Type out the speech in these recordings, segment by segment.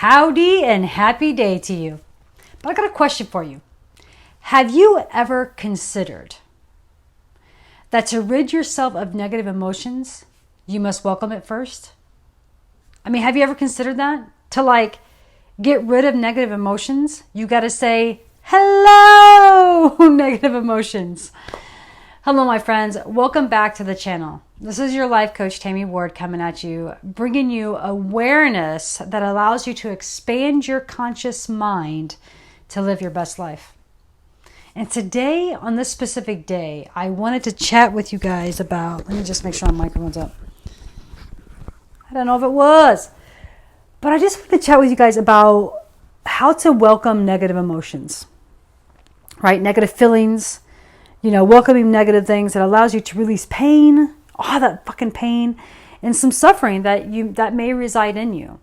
Howdy and happy day to you. But I got a question for you. Have you ever considered that to rid yourself of negative emotions, you must welcome it first? I mean, have you ever considered that? To get rid of negative emotions, you got to say, hello, negative emotions. Hello, my friends. Welcome back to the channel. This is your life coach, Coachtammyward, coming at you, bringing you awareness that allows you to expand your conscious mind to live your best life. And today, on this specific day, I wanted to chat with you guys about, let me just make sure my microphone's up. I don't know if it was, but I just wanted to chat with you guys about how to welcome negative emotions, right? Negative feelings, welcoming negative things that allows you to release pain, all that fucking pain, and some suffering that may reside in you.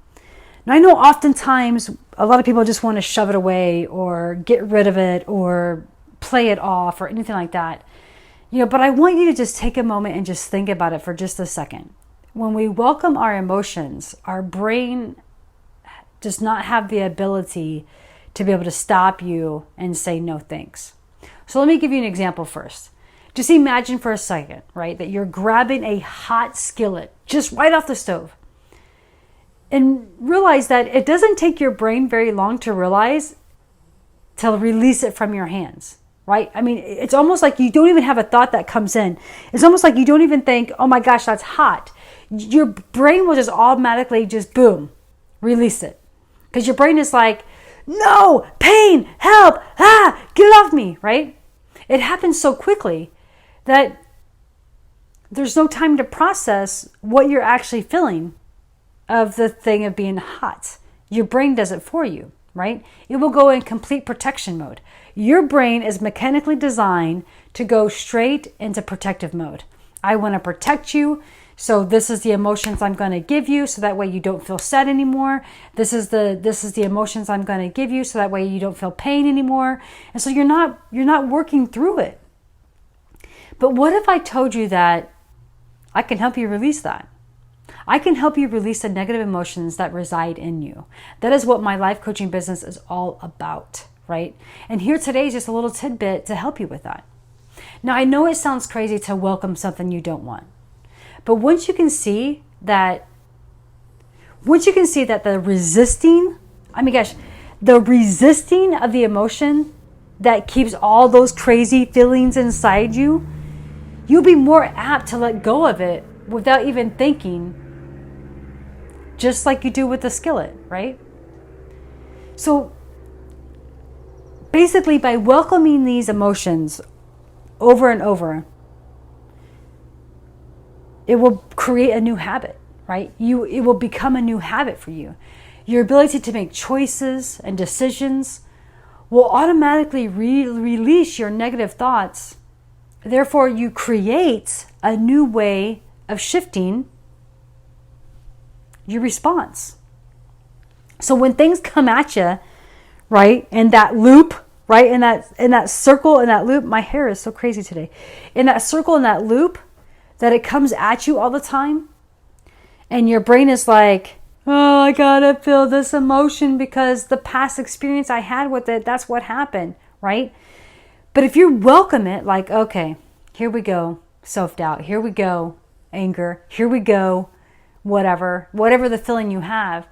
Now, I know oftentimes a lot of people just want to shove it away or get rid of it or play it off or anything like that. But I want you to just take a moment and just think about it for just a second. When we welcome our emotions, our brain does not have the ability to be able to stop you and say no thanks. So let me give you an example first. Just imagine for a second, right, that you're grabbing a hot skillet just right off the stove. And realize that it doesn't take your brain very long to release it from your hands, right? I mean, it's almost like you don't even have a thought that comes in. It's almost like you don't even think, oh my gosh, that's hot. Your brain will just automatically just boom, release it. Because your brain is like, no, pain, help, get it off me, right? It happens so quickly that there's no time to process what you're actually feeling of the thing of being hot. Your brain does it for you, right? It will go in complete protection mode. Your brain is mechanically designed to go straight into protective mode. I want to protect you. So this is the emotions I'm going to give you, so that way you don't feel sad anymore. This is the emotions I'm going to give you, so that way you don't feel pain anymore. And so you're not working through it. But what if I told you that I can help you release that? I can help you release the negative emotions that reside in you. That is what my life coaching business is all about, right? And here today is just a little tidbit to help you with that. Now, I know it sounds crazy to welcome something you don't want. But once you can see that the resisting of the emotion that keeps all those crazy feelings inside you, you'll be more apt to let go of it without even thinking, just like you do with the skillet, right? So basically, by welcoming these emotions over and over, it will create a new habit, right? It will become a new habit for you. Your ability to make choices and decisions will automatically release your negative thoughts. Therefore, you create a new way of shifting your response. So when things come at you, right, in that loop, right, in that circle, in that loop, my hair is so crazy today. In that circle, in that loop, that it comes at you all the time, and your brain is like, oh, I gotta feel this emotion because the past experience I had with it, that's what happened, right? But if you welcome it, like, okay, here we go, self-doubt, here we go, anger, here we go, whatever the feeling you have,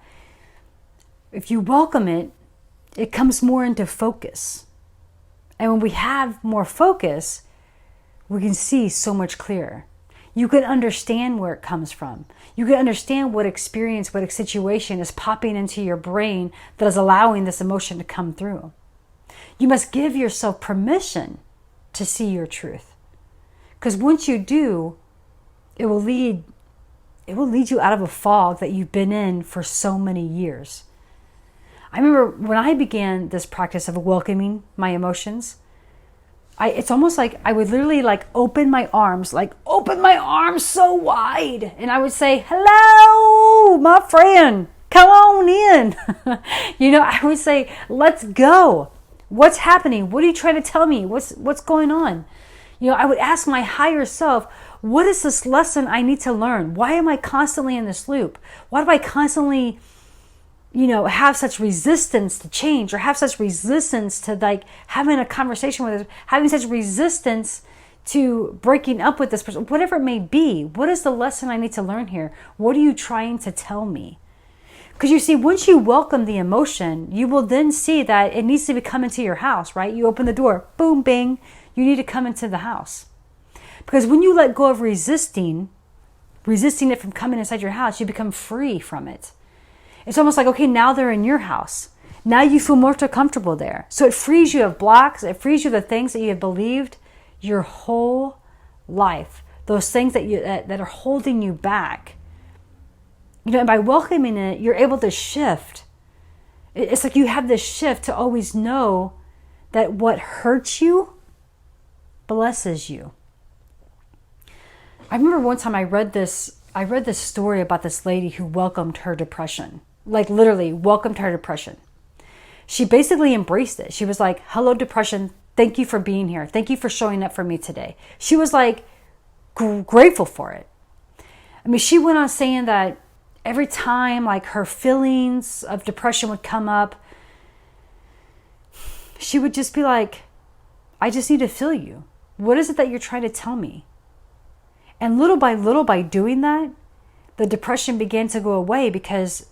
if you welcome it, it comes more into focus. And when we have more focus, we can see so much clearer. You can understand where it comes from. You can understand what experience, what situation is popping into your brain that is allowing this emotion to come through. You must give yourself permission to see your truth. Because once you do, it will lead you out of a fog that you've been in for so many years. I remember when I began this practice of welcoming my emotions, it's almost like I would literally open my arms so wide. And I would say, hello, my friend, come on in. I would say, let's go. What's happening? What are you trying to tell me? What's going on? I would ask my higher self, what is this lesson I need to learn? Why am I constantly in this loop? Why do I constantly have such resistance to change, or have such resistance to like having a conversation with us, having such resistance to breaking up with this person, whatever it may be. What is the lesson I need to learn here? What are you trying to tell me? Because you see, once you welcome the emotion, you will then see that it needs to be come into your house, right? You open the door, boom, bing, you need to come into the house. Because when you let go of resisting it from coming inside your house, you become free from it. It's almost like, okay, now they're in your house. Now you feel more comfortable there. So it frees you of blocks. It frees you of the things that you have believed your whole life. Those things that are holding you back. And by welcoming it, you're able to shift. It's like you have this shift to always know that what hurts you blesses you. I remember one time I read this story about this lady who welcomed her depression. Like literally welcomed her depression. She basically embraced it. She was like, hello, depression. Thank you for being here. Thank you for showing up for me today. She was like grateful for it. I mean, she went on saying that every time like her feelings of depression would come up, she would just be like, I just need to feel you. What is it that you're trying to tell me? And little by doing that, the depression began to go away, because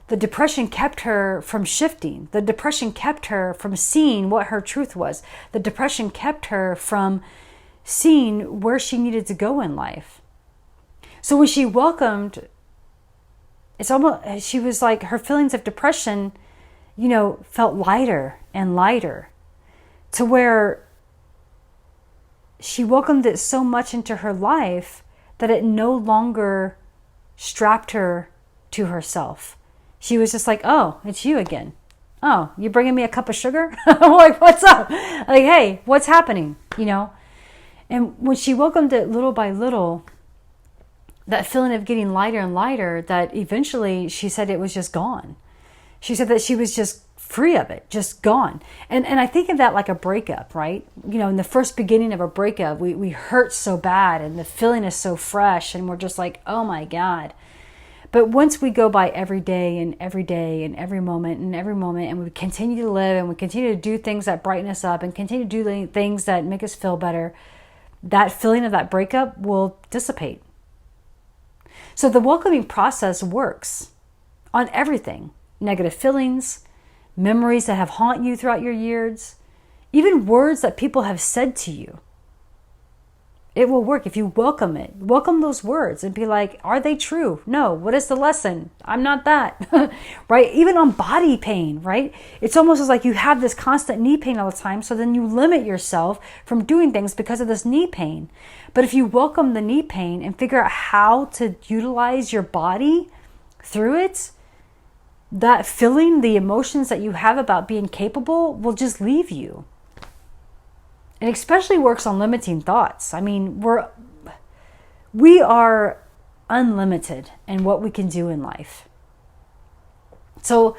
the depression kept her from shifting. The depression kept her from seeing what her truth was. The depression kept her from seeing where she needed to go in life. So when she welcomed, she was like, her feelings of depression, felt lighter and lighter, to where she welcomed it so much into her life that it no longer strapped her to herself. She was just like, oh, it's you again. Oh, you bringing me a cup of sugar? I'm like, what's up? Like, hey, what's happening? And when she welcomed it little by little, that feeling of getting lighter and lighter, that eventually she said it was just gone. She said that she was just free of it, just gone. And I think of that like a breakup, right? In the first beginning of a breakup, we hurt so bad and the feeling is so fresh and we're just like, oh my God. But once we go by every day and every moment and we continue to live and we continue to do things that brighten us up and continue to do things that make us feel better, that feeling of that breakup will dissipate. So the welcoming process works on everything. Negative feelings, memories that have haunted you throughout your years, even words that people have said to you. It will work if you welcome it. Welcome those words and be like, are they true? No. What is the lesson? I'm not that. Right? Even on body pain, right? It's almost as like you have this constant knee pain all the time. So then you limit yourself from doing things because of this knee pain. But if you welcome the knee pain and figure out how to utilize your body through it, that feeling, the emotions that you have about being capable will just leave you. It especially works on limiting thoughts. I mean, we are unlimited in what we can do in life. So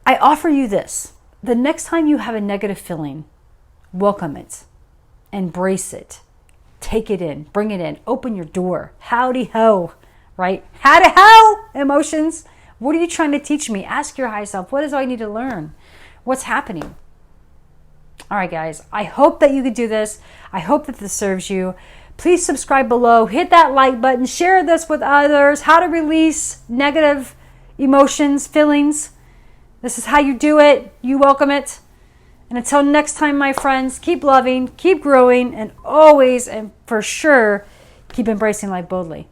I offer you this. The next time you have a negative feeling, welcome it. Embrace it. Take it in. Bring it in. Open your door. Howdy ho, right? Howdy ho, emotions. What are you trying to teach me? Ask your higher self. What is all I need to learn? What's happening? All right, guys. I hope that you could do this. I hope that this serves you. Please subscribe below. Hit that like button. Share this with others. How to release negative emotions, feelings. This is how you do it. You welcome it. And until next time, my friends, keep loving, keep growing, and always and for sure, keep embracing life boldly.